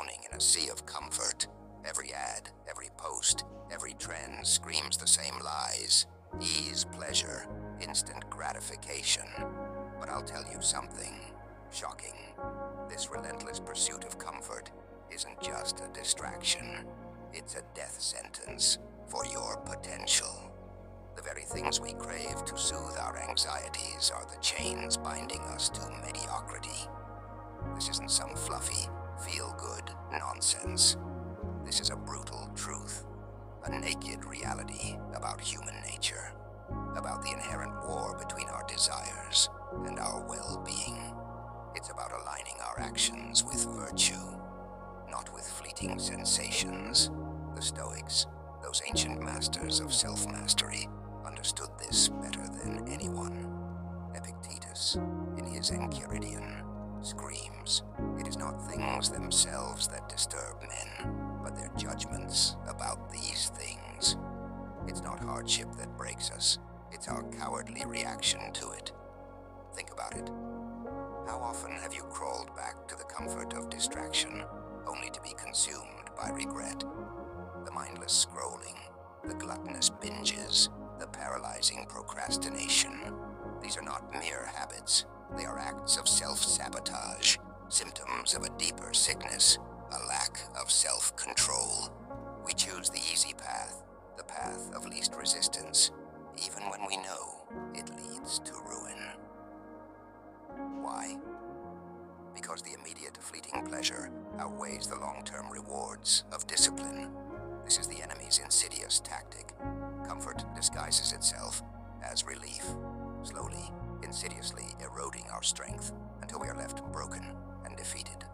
drowning in a sea of comfort. Every ad, every post, every trend screams the same lies. Ease, pleasure, instant gratification. But I'll tell you something shocking. This relentless pursuit of comfort isn't just a distraction. It's a death sentence for your potential. The very things we crave to soothe our anxieties are the chains binding us to mediocrity. This isn't some fluffy, feel-good nonsense. This is a brutal truth, a naked reality about human nature, about the inherent war between our desires and our well-being. It's about aligning our actions with virtue, not with fleeting sensations. The Stoics, those ancient masters of self-mastery, understood this better than anyone. Epictetus, in his Enchiridion, screams, "It is not things themselves that disturb men, but their judgments about these things." It's not hardship that breaks us, it's our cowardly reaction to it. Think about it. How often have you crawled back to the comfort of distraction, only to be consumed by regret? The mindless scrolling, the gluttonous binges, the paralyzing procrastination. These are not mere habits. They are acts of self-sabotage, symptoms of a deeper sickness, a lack of self-control. We choose the easy path, the path of least resistance, even when we know it leads to ruin. Why? Because the immediate fleeting pleasure outweighs the long-term rewards of discipline. This is the enemy's insidious tactic. Comfort disguises itself as relief, slowly, insidiously eroding our strength until we are left broken and defeated.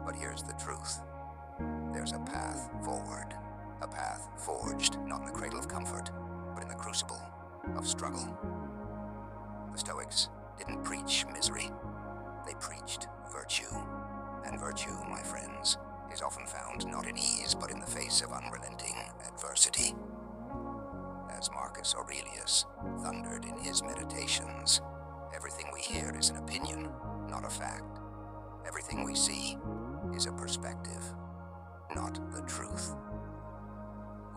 But here's the truth. There's a path forward, a path forged not in the cradle of comfort, but in the crucible of struggle. The Stoics didn't preach misery, they preached virtue. And virtue, my friends, is often found not in ease, but in the face of unrelenting adversity. As Marcus Aurelius thundered in his Meditations, everything we hear is an opinion, not a fact. Everything we see is a perspective, not the truth.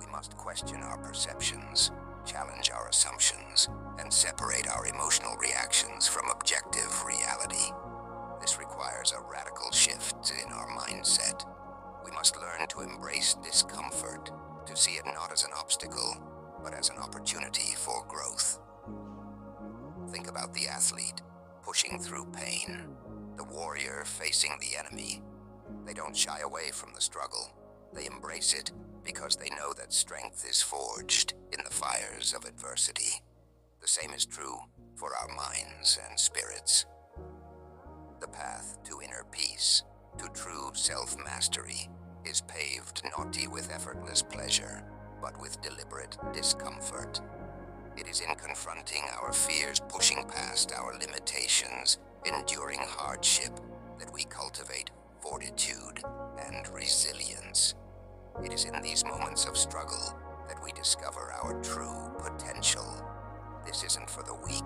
We must question our perceptions, challenge our assumptions, and separate our emotional reactions from objective reality. This requires a radical shift in our mindset. We must learn to embrace discomfort, to see it not as an obstacle, but as an opportunity for growth. Think about the athlete pushing through pain, the warrior facing the enemy. They don't shy away from the struggle. They embrace it because they know that strength is forged in the fires of adversity. The same is true for our minds and spirits. The path to inner peace, to true self-mastery, is paved not with effortless pleasure, but with deliberate discomfort. It is in confronting our fears, pushing past our limitations, enduring hardship, that we cultivate fortitude and resilience. It is in these moments of struggle that we discover our true potential. This isn't for the weak.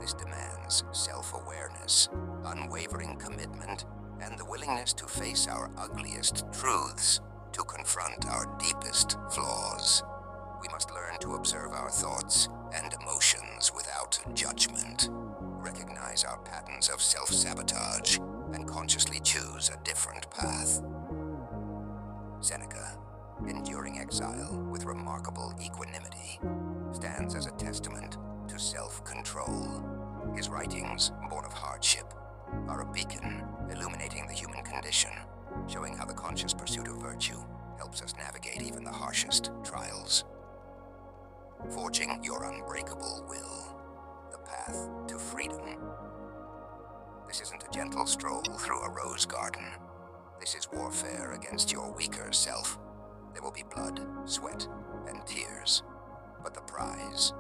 This demands self-awareness, unwavering commitment, and the willingness to face our ugliest truths, to confront our deepest flaws. We must learn to observe our thoughts and emotions without judgment, recognize our patterns of self-sabotage, and consciously choose a different path. Seneca, enduring exile with remarkable equanimity, stands as a testament to self-control. His writings, born of hardship, are a beacon illuminating the human condition, showing how the conscious pursuit of virtue helps us navigate even the harshest trials. Forging your unbreakable will, the path to freedom. This isn't a gentle stroll through a rose garden. This is warfare against your weaker self. There will be blood, sweat, and tears. But the prize,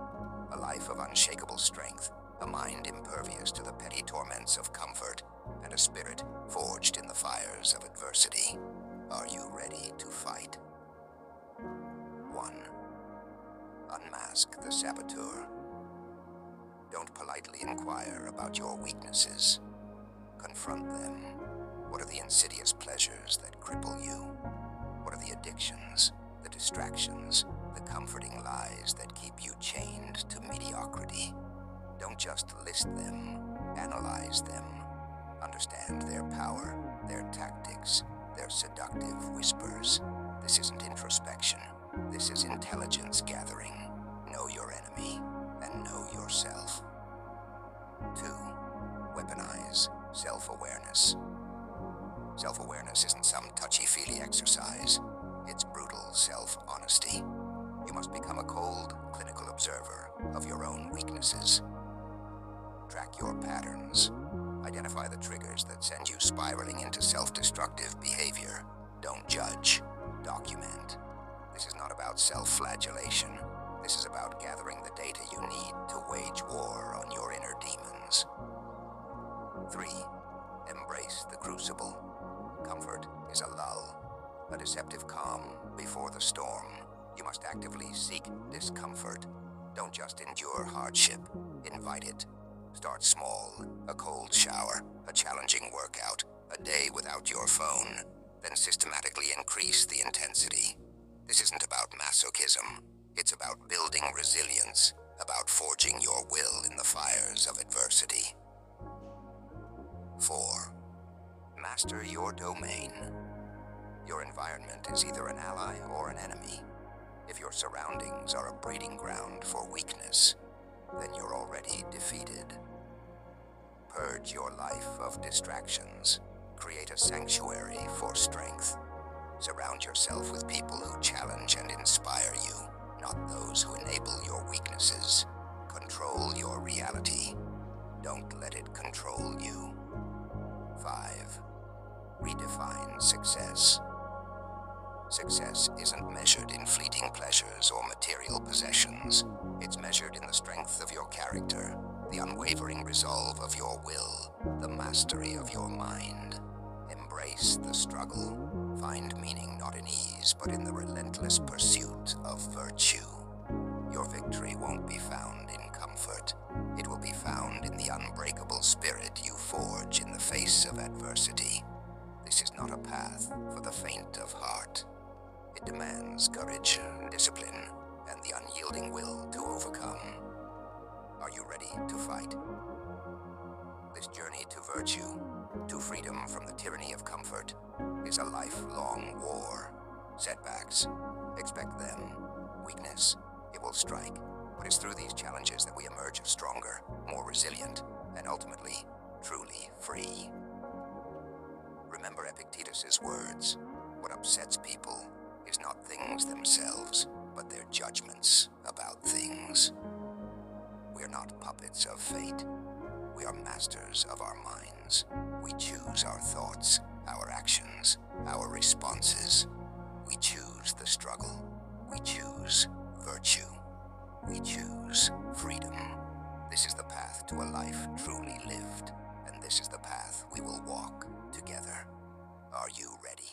a life of unshakable strength, a mind impervious to the petty torments of comfort, and a spirit forged in the fires of adversity. Are you ready to fight? 1. Unmask the saboteur. Don't politely inquire about your weaknesses. Confront them. What are the insidious pleasures that cripple you? What are the addictions, the distractions, the comforting lies that keep you chained to mediocrity? Don't just list them, analyze them. Understand their power, their tactics, their seductive whispers. This isn't introspection. This is intelligence gathering. Know your enemy and know yourself. 2. Weaponize self-awareness. Self-awareness isn't some touchy-feely exercise. It's brutal self-honesty. You must become a cold, clinical observer of your own weaknesses. Track your patterns. Identify the triggers that send you spiraling into self-destructive behavior. Don't judge. Document. This is not about self-flagellation. This is about gathering the data you need to wage war on your inner demons. 3. Embrace the crucible. Comfort is a lull, a deceptive calm before the storm. You must actively seek discomfort. Don't just endure hardship. Invite it. Start small, a cold shower, a challenging workout, a day without your phone, then systematically increase the intensity. This isn't about masochism. It's about building resilience, about forging your will in the fires of adversity. 4. Master your domain. Your environment is either an ally or an enemy. If your surroundings are a breeding ground for weakness, then you're already defeated. Purge your life of distractions. Create a sanctuary for strength. Surround yourself with people who challenge and inspire you, not those who enable your weaknesses. Control your reality. Don't let it control you. 5. Redefine success. Success isn't measured in fleeting pleasures or material possessions. It's measured in the strength of your character, the unwavering resolve of your will, the mastery of your mind. Embrace the struggle. Find meaning not in ease, but in the relentless pursuit of virtue. Your victory won't be found in comfort. It will be found in the unbreakable spirit you forge in the face of adversity. This is not a path for the faint of heart. It demands courage, discipline, and the unyielding will to overcome. Are you ready to fight? This journey to virtue, to freedom from the tyranny of comfort, is a lifelong war. Setbacks, expect them. Weakness, it will strike. But it's through these challenges that we emerge stronger, more resilient, and ultimately, truly free. Remember Epictetus's words. What upsets people is not things themselves, but their judgments about things. We are not puppets of fate. We are masters of our minds. We choose our thoughts, our actions, our responses. We choose the struggle. We choose virtue. We choose freedom. This is the path to a life truly lived, and this is the path we will walk together. Are you ready?